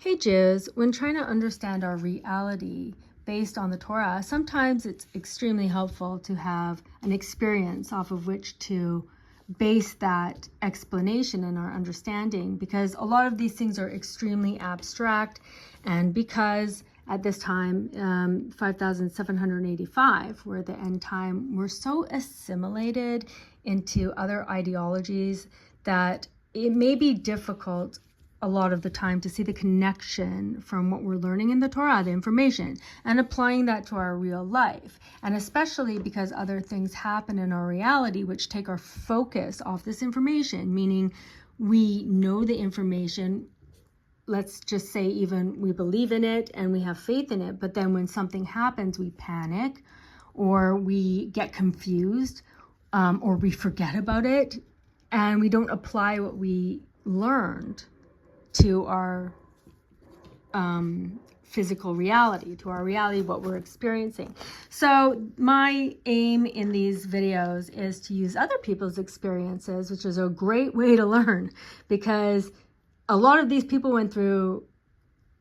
Hey Jews, when trying to understand our reality based on the Torah, sometimes it's extremely helpful to have an experience off of which to base that explanation in our understanding, because a lot of these things are extremely abstract, and because at this time, 5,785, where the end time, we're so assimilated into other ideologies that it may be difficult a lot of the time to see the connection from what we're learning in the Torah, the information, and applying that to our real life. And especially because other things happen in our reality which take our focus off this information, meaning we know the information, let's just say even we believe in it and we have faith in it, but then when something happens, we panic or we get confused, or we forget about it and we don't apply what we learned to our physical reality, to our reality, what we're experiencing. So my aim in these videos is to use other people's experiences, which is a great way to learn, because a lot of these people went through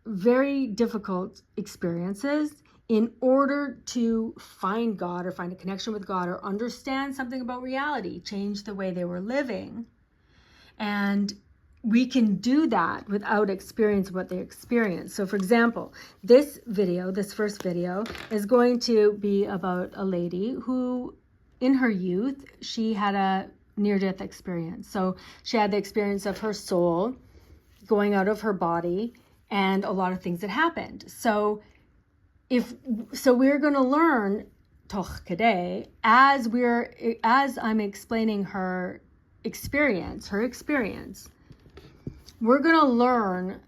very difficult experiences in order to find God or find a connection with God or understand something about reality, change the way they were living. And we can do that without experience what they experience. So for example, this first video is going to be about a lady who in her youth, she had a near-death experience. So she had the experience of her soul going out of her body and a lot of things that happened. So we're going to learn toch kadei as I'm explaining her experience, we're going to learn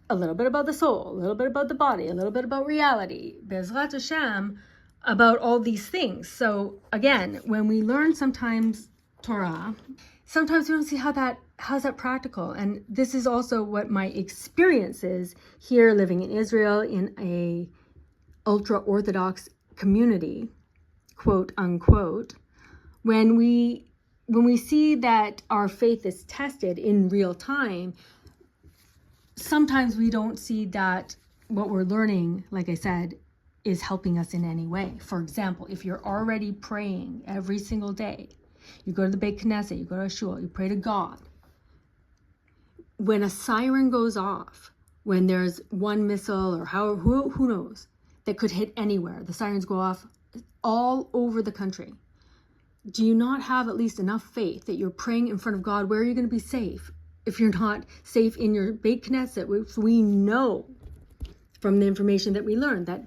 a little bit about the soul, a little bit about the body, a little bit about reality, Bezrat Hashem, about all these things. So again, when we learn sometimes Torah, sometimes we don't see how's that practical. And this is also what my experience is here living in Israel in a ultra-Orthodox community, quote unquote, when we see that our faith is tested in real time, sometimes we don't see that what we're learning, like I said, is helping us in any way. For example, if you're already praying every single day, you go to the Beit Knesset, you go to a shul, you pray to God. When a siren goes off, when there's one missile or who knows, that could hit anywhere, the sirens go off all over the country. Do you not have at least enough faith that you're praying in front of God? Where are you going to be safe if you're not safe in your Beit Knesset? Which we know from the information that we learned that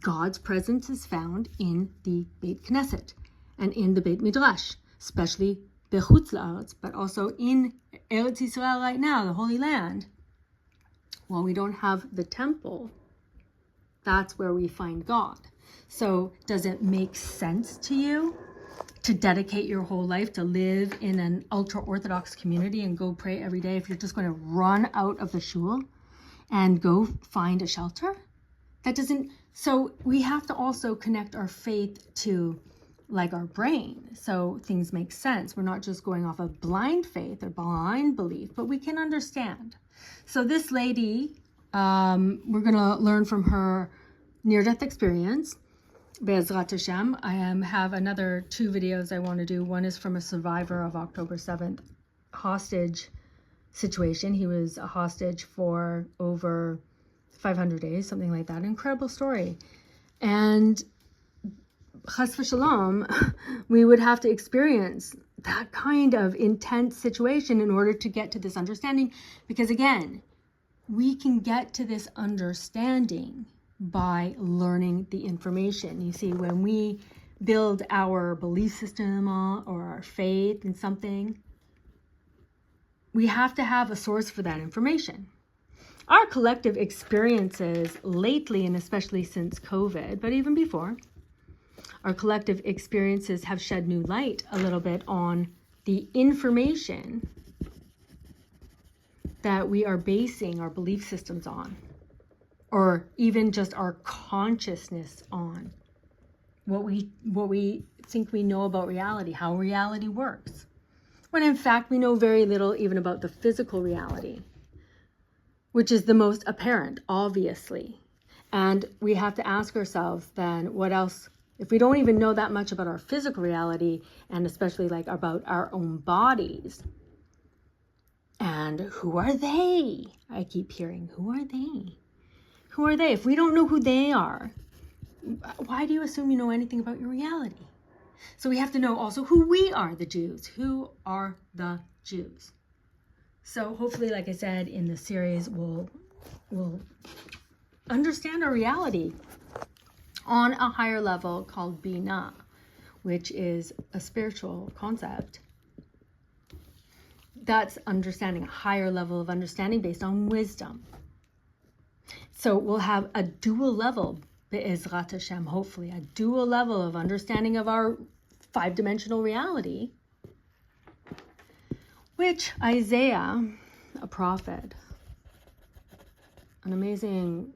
God's presence is found in the Beit Knesset and in the Beit Midrash, especially Bechutz La'aretz, but also in Eretz Yisrael right now, the Holy Land. While we don't have the temple, that's where we find God. So does it make sense to you to dedicate your whole life to live in an ultra-Orthodox community and go pray every day if you're just going to run out of the shul and go find a shelter? So we have to also connect our faith to like our brain, so things make sense. We're not just going off of blind faith or blind belief, but we can understand. So this lady, we're going to learn from her near-death experience. Be'ezrat Hashem. I have another 2 videos I want to do. One is from a survivor of October 7th hostage situation. He was a hostage for over 500 days, something like that. Incredible story. And chas v'shalom, we would have to experience that kind of intense situation in order to get to this understanding. Because again, we can get to this understanding by learning the information. You see, when we build our belief system or our faith in something, we have to have a source for that information. Our collective experiences lately, and especially since COVID, but even before, our collective experiences have shed new light a little bit on the information that we are basing our belief systems on, or even just our consciousness on, what we think we know about reality, how reality works, when in fact we know very little even about the physical reality. which is the most apparent, obviously. And we have to ask ourselves then, what else, if we don't even know that much about our physical reality, and especially like about our own bodies, and who are they? I keep hearing, who are they? Who are they? If we don't know who they are, why do you assume you know anything about your reality? So we have to know also who we are, the Jews. Who are the Jews? So hopefully, like I said, in the series, we'll understand our reality on a higher level called Binah, which is a spiritual concept. That's understanding, a higher level of understanding based on wisdom. So we'll have a dual level, Be'ezrat Hashem, hopefully, a dual level of understanding of our five-dimensional reality, which Isaiah, a prophet, an amazing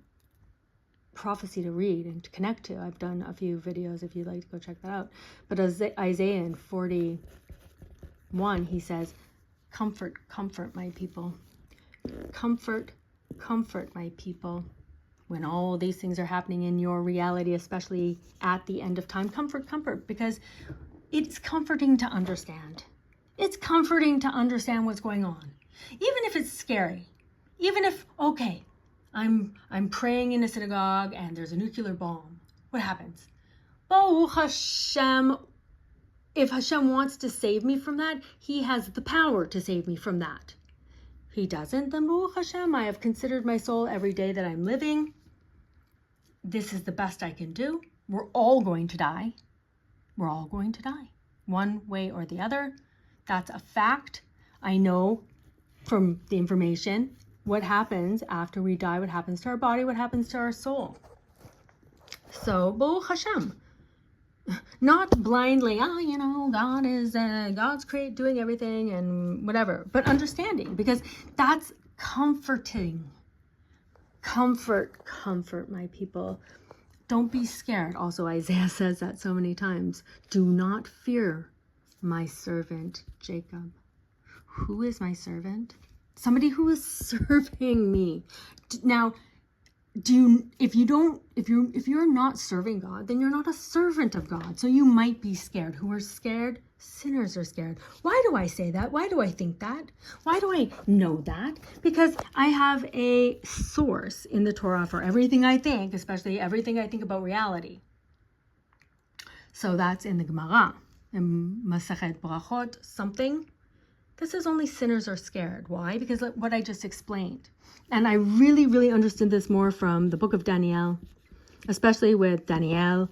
prophecy to read and to connect to. I've done a few videos if you'd like to go check that out. But Isaiah in 41, he says, comfort, comfort my people. Comfort, comfort my people. When all these things are happening in your reality, especially at the end of time, comfort, comfort, because it's comforting to understand. It's comforting to understand what's going on. Even if it's scary. Even if, okay, I'm praying in a synagogue and there's a nuclear bomb. What happens? Baruch Hashem. If Hashem wants to save me from that, he has the power to save me from that. He doesn't, then Baruch Hashem, I have considered my soul every day that I'm living. This is the best I can do. We're all going to die. We're all going to die. One way or the other. That's a fact. I know from the information what happens after we die, what happens to our body, what happens to our soul. So, Baruch Hashem. Not blindly, God's doing everything and whatever, but understanding, because that's comforting. Comfort, comfort my people. Don't be scared. Also, Isaiah says that so many times. Do not fear my servant Jacob. Who is my servant? Somebody who is serving me. Now, if you're not serving God, then you're not a servant of God. So you might be scared. Who are scared? Sinners are scared. Why do I say that? Why do I think that? Why do I know that? Because I have a source in the Torah for everything I think, especially everything I think about reality. So that's in the Gemara, in Masechet Brachot, something. This is only sinners are scared. Why? Because what I just explained. And I really, really understood this more from the book of Daniel, especially with Daniel,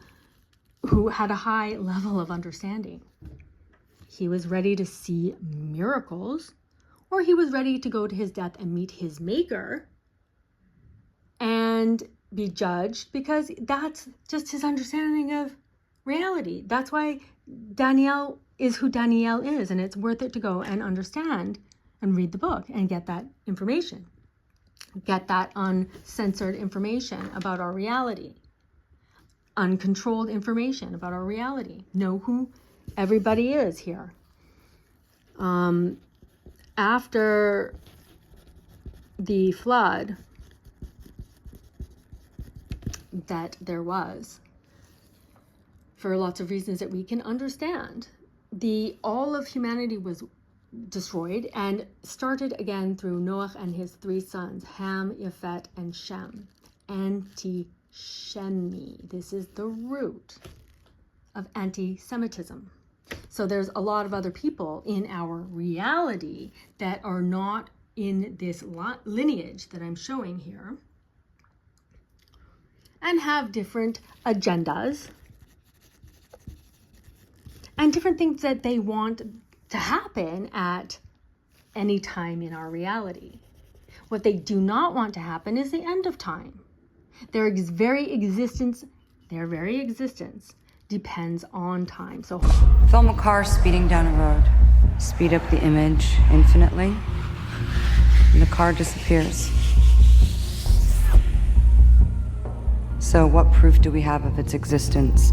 who had a high level of understanding. He was ready to see miracles, or he was ready to go to his death and meet his maker and be judged, because that's just his understanding of reality. That's why Daniel is who Daniel is, and it's worth it to go and understand and read the book and get that information. Get that uncensored information about our reality. Uncontrolled information about our reality. Know who everybody is here. After the flood that there was, for lots of reasons that we can understand, all of humanity was destroyed and started again through Noah and his three sons, Ham, Yafet, and Shem. Anti-Shemi. This is the root of anti-Semitism. So there's a lot of other people in our reality that are not in this lineage that I'm showing here and have different agendas and different things that they want to happen at any time in our reality. What they do not want to happen is the end of time. Their very existence depends on time. So film a car speeding down a road. Speed up the image infinitely, and the car disappears. So what proof do we have of its existence?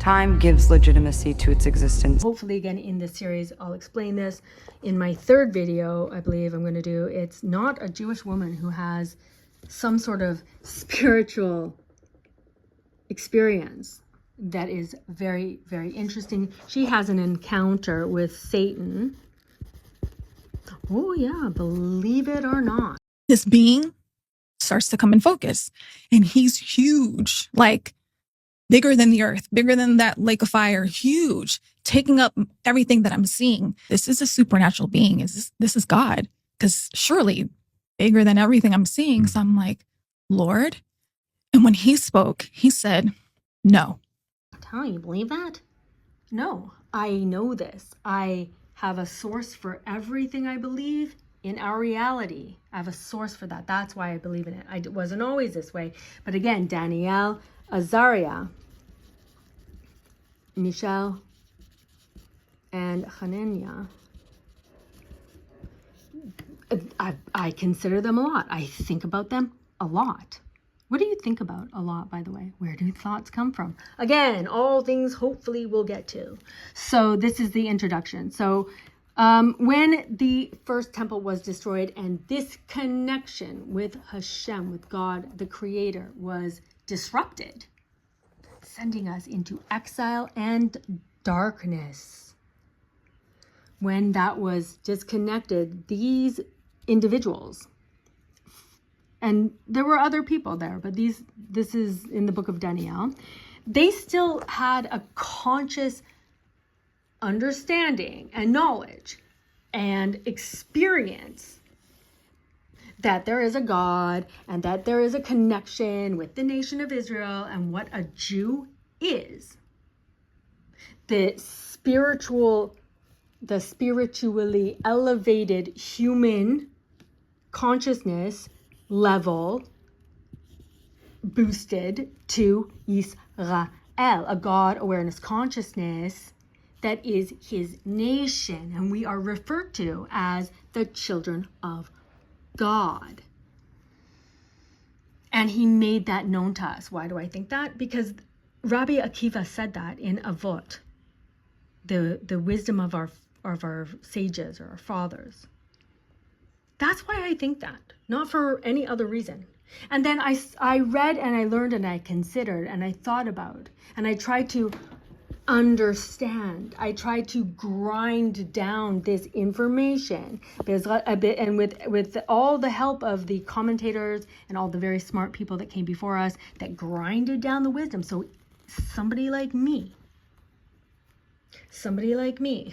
Time gives legitimacy to its existence. Hopefully, again, in this series, I'll explain this in my third video, I believe I'm going to do. It's not a Jewish woman who has some sort of spiritual experience that is very, very interesting. She has an encounter with Satan. Oh, yeah, believe it or not. This being starts to come in focus, and he's huge, like bigger than the earth, bigger than that lake of fire, huge, taking up everything that I'm seeing. This is a supernatural being. This is God, because surely bigger than everything I'm seeing. So I'm like, Lord. And when he spoke, he said, no. I'm telling you, believe that? No, I know this. I have a source for everything I believe in our reality. I have a source for that. That's why I believe in it. I wasn't always this way. But again, Danielle, Azariah, Michelle, and Hananiah, I consider them a lot. I think about them a lot. What do you think about a lot, by the way? Where do thoughts come from? Again, all things hopefully we'll get to. So this is the introduction. So when the first temple was destroyed and this connection with Hashem, with God, the Creator, was disrupted, sending us into exile and darkness. When that was disconnected, these individuals, and there were other people there, but this is in the book of Daniel, they still had a conscious understanding and knowledge and experience that there is a God and that there is a connection with the nation of Israel and what a Jew is. The spiritually elevated human consciousness level boosted to Israel, a God awareness consciousness that is his nation, and we are referred to as the children of God. And he made that known to us. Why do I think that? Because Rabbi Akiva said that in Avot, the wisdom of our sages or our fathers. That's why I think that, not for any other reason. And then I read and I learned and I considered and I thought about and I tried to understand. I tried to grind down this information a bit, and with all the help of the commentators and all the very smart people that came before us that grinded down the wisdom. So somebody like me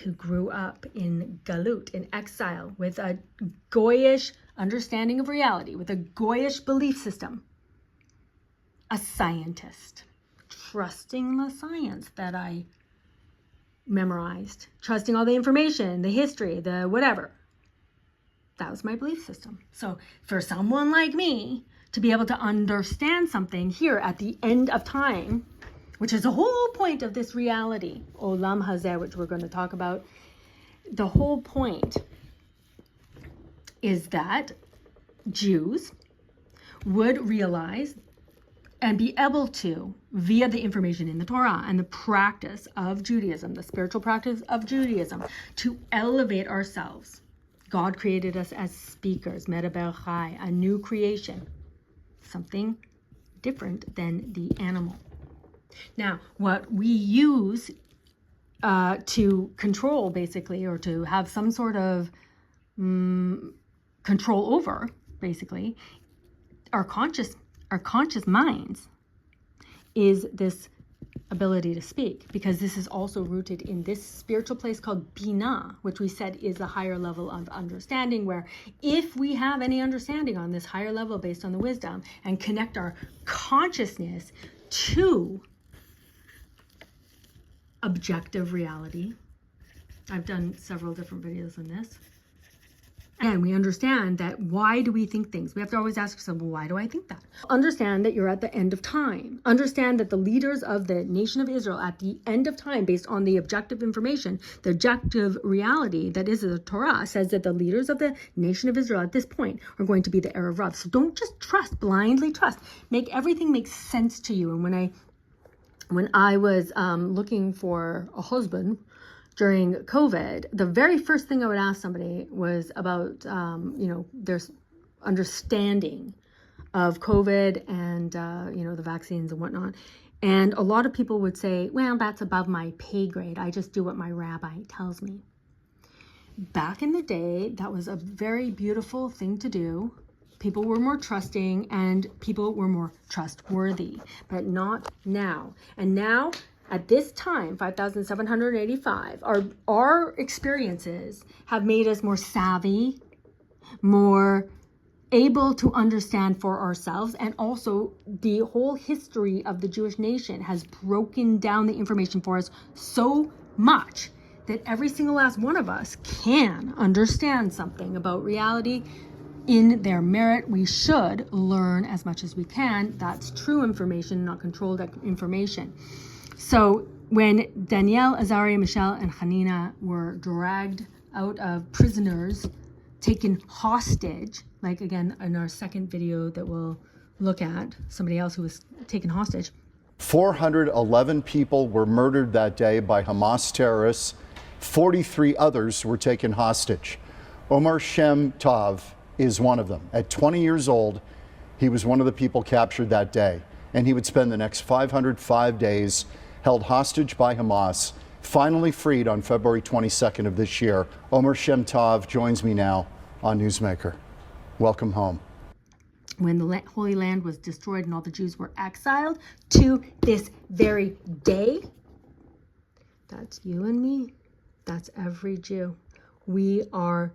who grew up in galut, in exile, with a goyish understanding of reality, with a goyish belief system, a scientist, trusting the science that I memorized, trusting all the information, the history, the whatever. That was my belief system. So for someone like me to be able to understand something here at the end of time, which is the whole point of this reality, Olam Hazeh, which we're going to talk about, the whole point is that Jews would realize and be able to, via the information in the Torah and the practice of Judaism, the spiritual practice of Judaism, to elevate ourselves. God created us as speakers, Medaber Chai, a new creation, something different than the animal. Now, what we use to control, basically, or to have some sort of control over, basically, our conscious minds, is this ability to speak, because this is also rooted in this spiritual place called Binah, which we said is a higher level of understanding, where if we have any understanding on this higher level based on the wisdom and connect our consciousness to objective reality. I've done several different videos on this. And we understand that why do we think things? We have to always ask ourselves, well, why do I think that? Understand that you're at the end of time. Understand that the leaders of the nation of Israel at the end of time, based on the objective information, the objective reality that is the Torah, says that the leaders of the nation of Israel at this point are going to be the Erev Rav. So don't just trust, blindly trust. Make everything make sense to you. And when I when I was looking for a husband during COVID, the very first thing I would ask somebody was about, their understanding of COVID and, the vaccines and whatnot. And a lot of people would say, well, that's above my pay grade. I just do what my rabbi tells me. Back in the day, that was a very beautiful thing to do. People were more trusting and people were more trustworthy, but not now. And now, at this time, 5,785, our experiences have made us more savvy, more able to understand for ourselves, and also the whole history of the Jewish nation has broken down the information for us so much that every single last one of us can understand something about reality in their merit. We should learn as much as we can. That's true information, not controlled information. So when Danielle, Azariah, Michelle, and Hanina were dragged out of prisoners, taken hostage, like again in our second video that we'll look at, somebody else who was taken hostage. 411 people were murdered that day by Hamas terrorists. 43 others were taken hostage. Omer Shem Tov is one of them. At 20 years old, he was one of the people captured that day, and he would spend the next 505 days held hostage by Hamas, finally freed on February 22nd of this year. Omer Shem Tov joins me now on Newsmaker. Welcome home. When the Holy Land was destroyed and all the Jews were exiled, to this very day, that's you and me. That's every Jew. We are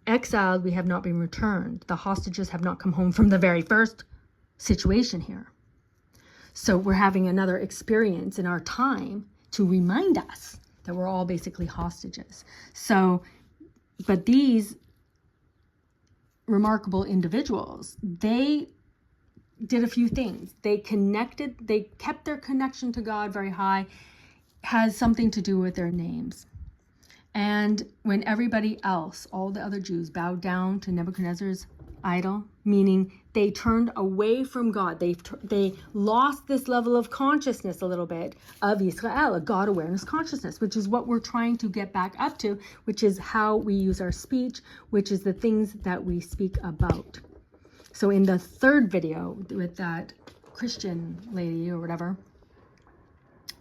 exiled. We have not been returned. The hostages have not come home from the very first situation here. So we're having another experience in our time to remind us that we're all basically hostages. So, but these remarkable individuals, they did a few things. They kept their connection to God very high, has something to do with their names. And when everybody else, all the other Jews, bowed down to Nebuchadnezzar's idol, meaning they turned away from God, they lost this level of consciousness a little bit of Israel, a God awareness consciousness, which is what we're trying to get back up to, which is how we use our speech, which is the things that we speak about. So in the third video with that Christian lady or whatever,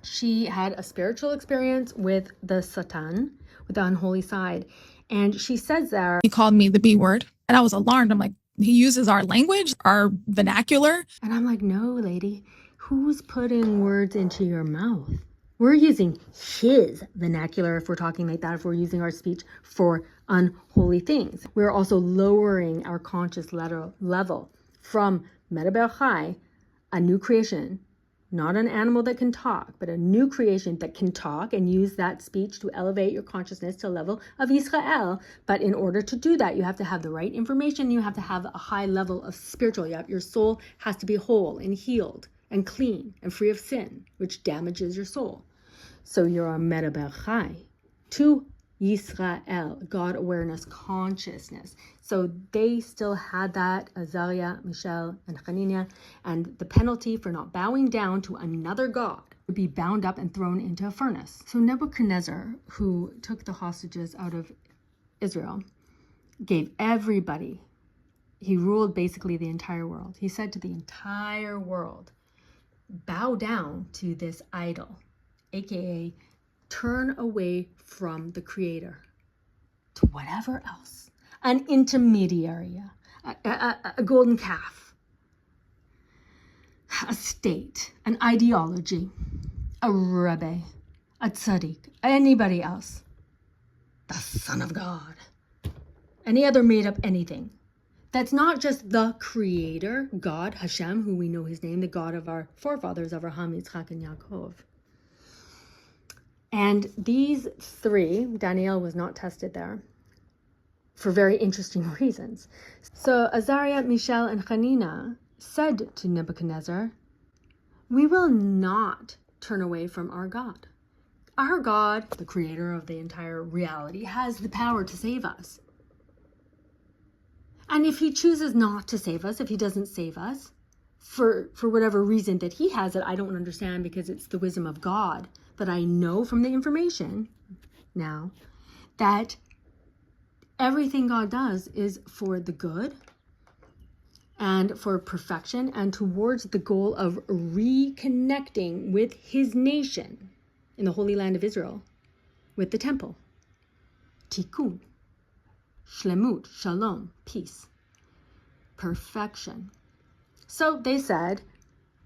she had a spiritual experience with the Satan, with the unholy side. And she says there, He called me the B word, and I was alarmed. I'm like, he uses our language, our vernacular. and I'm like, no, lady, who's putting words into your mouth? We're using his vernacular if we're talking like that, if we're using our speech for unholy things. We're also lowering our conscious level from Medaber Chai, a new creation, not an animal that can talk, but a new creation that can talk and use that speech to elevate your consciousness to a level of Israel. But in order to do that, you have to have the right information. You have to have a high level of spiritual. Your soul has to be whole and healed and clean and free of sin, which damages your soul. So you're a Medaber Chai to Yisrael, God awareness consciousness. So they still had that, Azariah, Michelle, and Hanina, and the penalty for not bowing down to another God would be bound up and thrown into a furnace. So Nebuchadnezzar, who took the hostages out of Israel, gave everybody, he ruled basically the entire world. He said to the entire world, bow down to this idol, aka turn away from the Creator to whatever else, an intermediary, a golden calf, a state, an ideology, a rebbe, a tzaddik, anybody else, the Son of God, any other made up anything. That's not just the Creator, God, Hashem, who we know his name, the God of our forefathers, Abraham, Yitzchak, and Yaakov. And these three, Daniel was not tested there for very interesting reasons. So Azariah, Michelle, and Hanina said to Nebuchadnezzar, we will not turn away from our God. Our God, the creator of the entire reality, has the power to save us. And if he chooses not to save us, if he doesn't save us, for whatever reason that he has it, I don't understand, because it's the wisdom of God. But I know from the information now that everything God does is for the good and for perfection and towards the goal of reconnecting with his nation in the Holy Land of Israel with the temple. Tikkun, shlemut, shalom, peace, perfection. So they said,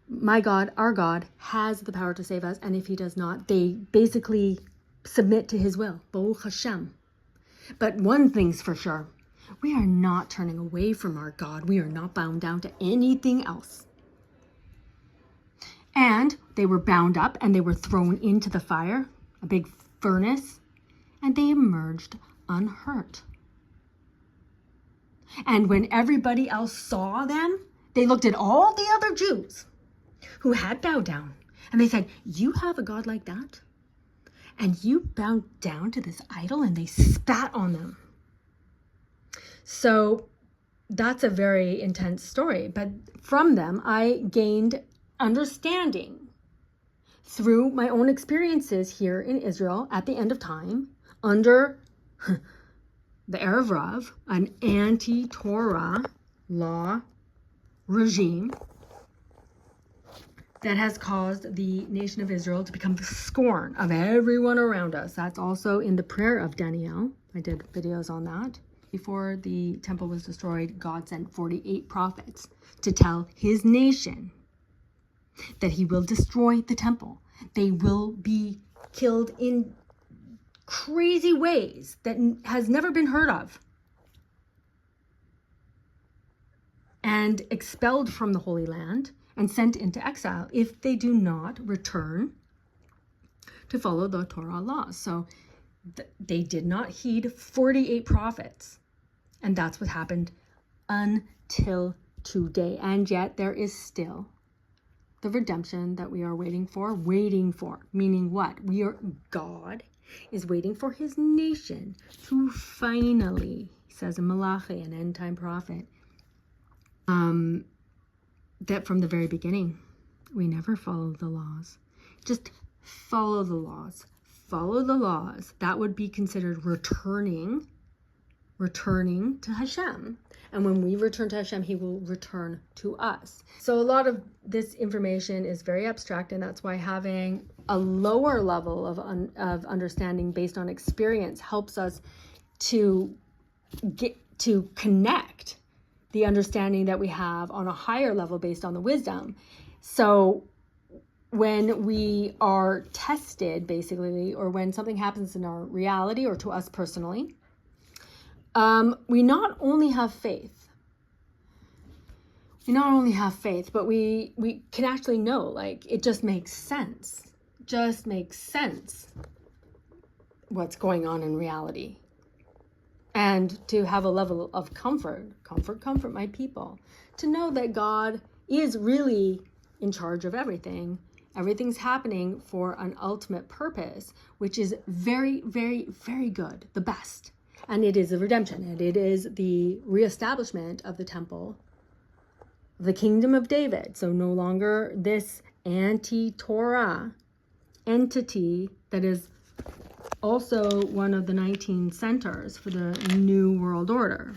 my God, our God, has the power to save us, and if he does not, they basically submit to his will. Baruch Hashem. But one thing's for sure, we are not turning away from our God. We are not bound down to anything else. And they were bound up and they were thrown into the fire, a big furnace, and they emerged unhurt. And when everybody else saw them, they looked at all the other Jews who had bowed down, and they said, you have a God like that? And you bowed down to this idol? And they spat on them. So that's a very intense story. But from them, I gained understanding through my own experiences here in Israel at the end of time, under the Erev Rav, an anti-Torah law regime that has caused the nation of Israel to become the scorn of everyone around us. That's also in the prayer of Daniel. I did videos on that. Before the temple was destroyed, God sent 48 prophets to tell his nation that he will destroy the temple. They will be killed in crazy ways that has never been heard of, and expelled from the Holy Land and sent into exile if they do not return to follow the Torah laws. So they did not heed 48 prophets. And that's what happened until today. And yet there is still the redemption that we are waiting for, meaning what? God is waiting for his nation to finally, he says in Malachi, an end time prophet, that from the very beginning, we never followed the laws. Just follow the laws. Follow the laws. That would be considered returning to Hashem. And when we return to Hashem, he will return to us. So a lot of this information is very abstract, and that's why having a lower level of understanding based on experience helps us to get to connect the understanding that we have on a higher level based on the wisdom. So when we are tested, basically, or when something happens in our reality or to us personally, we not only have faith, but we can actually know, like, it just makes sense. What's going on in reality. And to have a level of comfort my people. To know that God is really in charge of everything. Everything's happening for an ultimate purpose, which is very, very, very good, the best. And it is the redemption, and it is the reestablishment of the temple, the kingdom of David. So no longer this anti-Torah entity that is also one of the 19 centers for the New World Order.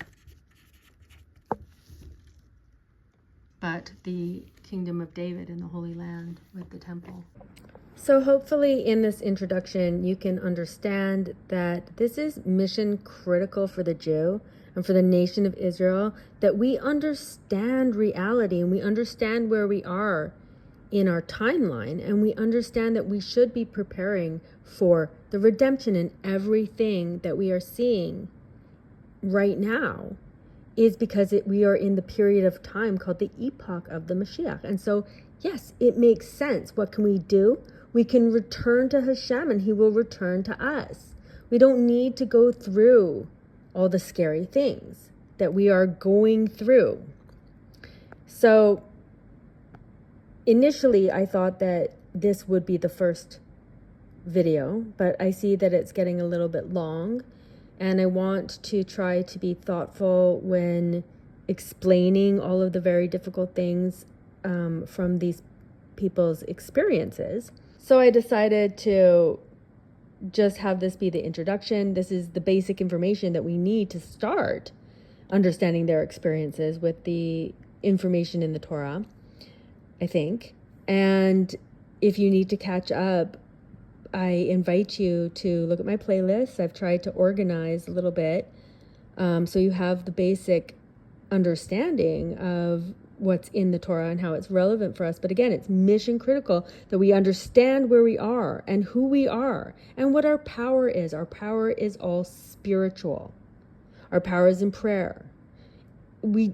But the kingdom of David in the Holy Land with the temple. So hopefully in this introduction, you can understand that this is mission critical for the Jew and for the nation of Israel, that we understand reality and we understand where we are in our timeline, and we understand that we should be preparing for the redemption, and everything that we are seeing right now is because we are in the period of time called the epoch of the Mashiach. And so, yes, it makes sense. What can we do? We can return to Hashem and he will return to us. We don't need to go through all the scary things that we are going through. So initially, I thought that this would be the first video, but I see that it's getting a little bit long, and I want to try to be thoughtful when explaining all of the very difficult things from these people's experiences. So I decided to just have this be the introduction. This is the basic information that we need to start understanding their experiences with the information in the Torah, I think. And if you need to catch up, I invite you to look at my playlists. I've tried to organize a little bit so you have the basic understanding of what's in the Torah and how it's relevant for us. But again, it's mission critical that we understand where we are and who we are and what our power is. Our power is all spiritual. Our power is in prayer. We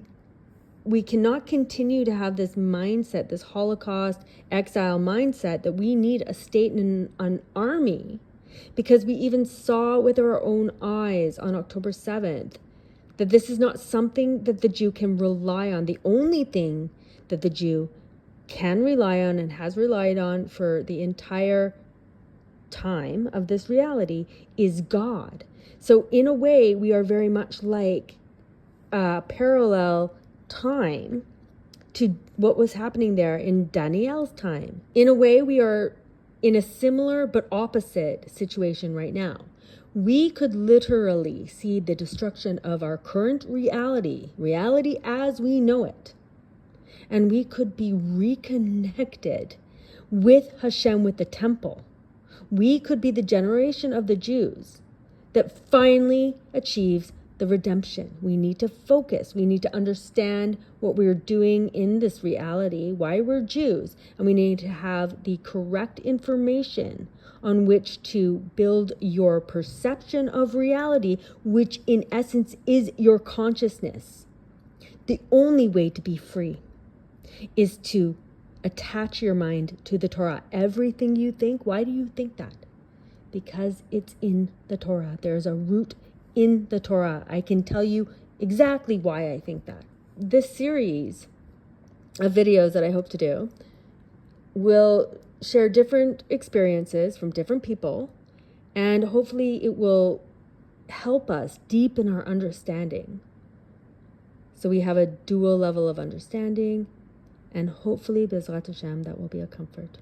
cannot continue to have this mindset, this Holocaust exile mindset, that we need a state and an army, because we even saw with our own eyes on October 7th that this is not something that the Jew can rely on. The only thing that the Jew can rely on and has relied on for the entire time of this reality is God. So in a way, we are very much like a parallel time to what was happening there in Daniel's time. In a way, we are in a similar but opposite situation right now. We could literally see the destruction of our current reality as we know it. And we could be reconnected with Hashem, with the temple. We could be the generation of the Jews that finally achieves the redemption. We need to focus. We need to understand what we're doing in this reality, why we're Jews, and we need to have the correct information on which to build your perception of reality, which in essence is your consciousness. The only way to be free is to attach your mind to the Torah. Everything you think, why do you think that? Because it's in the Torah. There's a root in the Torah. I can tell you exactly why I think that. This series of videos that I hope to do will share different experiences from different people, and hopefully it will help us deepen our understanding so we have a dual level of understanding, and hopefully, Bezrat Hashem, that will be a comfort.